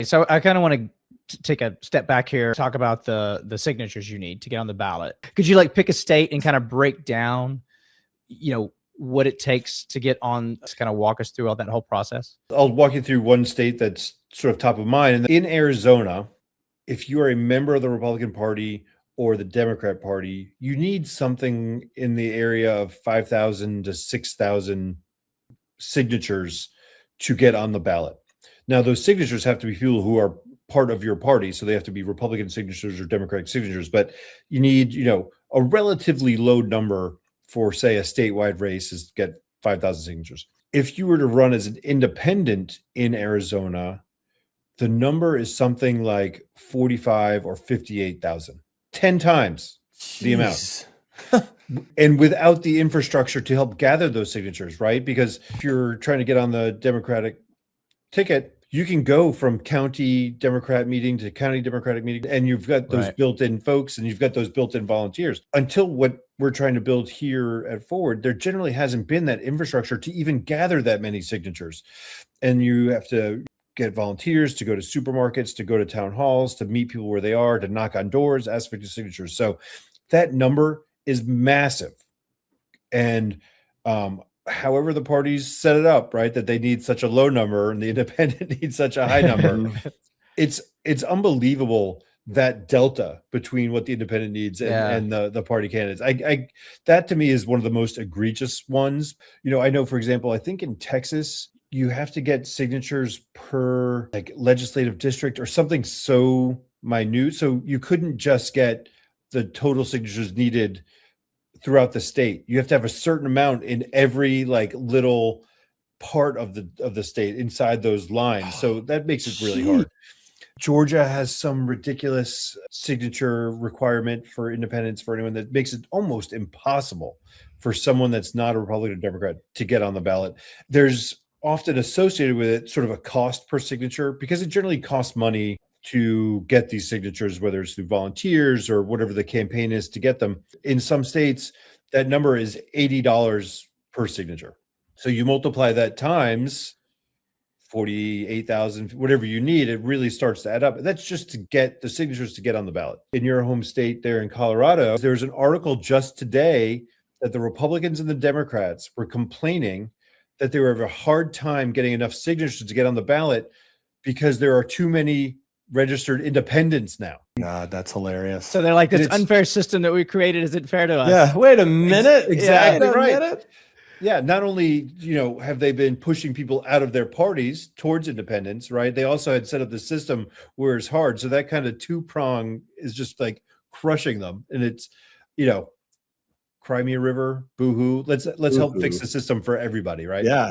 So I kind of want to take a step back here, talk about the signatures you need to get on the ballot. Could you like pick a state and kind of break down, what it takes to get on, to kind of walk us through all that whole process? I'll walk you through one state that's sort of top of mind. And in Arizona, if you are a member of the Republican Party or the Democrat Party, you need something in the area of 5,000 to 6,000 signatures to get on the ballot. Now, those signatures have to be people who are part of your party, so they have to be Republican signatures or Democratic signatures, but you need, a relatively low number for, say, a statewide race is get 5,000 signatures. If you were to run as an independent in Arizona, the number is something like 45 or 58,000, 10 times the amount. And without the infrastructure to help gather those signatures, right? Because if you're trying to get on the Democratic ticket, you can go from county Democrat meeting to county Democratic meeting, and you've got those built-in folks and you've got those built-in volunteers. Until what we're trying to build here at Forward, there generally hasn't been that infrastructure to even gather that many signatures. And you have to get volunteers to go to supermarkets, to go to town halls, to meet people where they are, to knock on doors, ask for signatures. So that number is massive. And however the parties set it up, right, that they need such a low number and the independent needs such a high number, it's unbelievable, that delta between what the independent needs and the party candidates. That to me is one of the most egregious ones. I know, for example, I think in Texas, you have to get signatures per like legislative district or something so minute. So you couldn't just get the total signatures needed throughout the state. You have to have a certain amount in every like little part of the state inside those lines. So that makes it really hard. Georgia has some ridiculous signature requirement for independents for anyone that makes it almost impossible for someone that's not a Republican or Democrat to get on the ballot. There's often associated with it sort of a cost per signature, because it generally costs money to get these signatures, whether it's through volunteers or whatever the campaign is to get them. In some states, that number is $80 per signature. So you multiply that times 48,000, whatever you need, it really starts to add up. That's just to get the signatures to get on the ballot. In your home state there in Colorado, there's an article just today that the Republicans and the Democrats were complaining that they were having a hard time getting enough signatures to get on the ballot because there are too many registered independents now. God, that's hilarious. So they're like, this unfair system that we created isn't fair to us. Yeah, wait a minute. Exactly right. Yeah, not only, have they been pushing people out of their parties towards independence, right? They also had set up the system where it's hard. So that kind of two-prong is just like crushing them. And it's, Cry me a river, boo-hoo. Let's help fix the system for everybody, right? Yeah.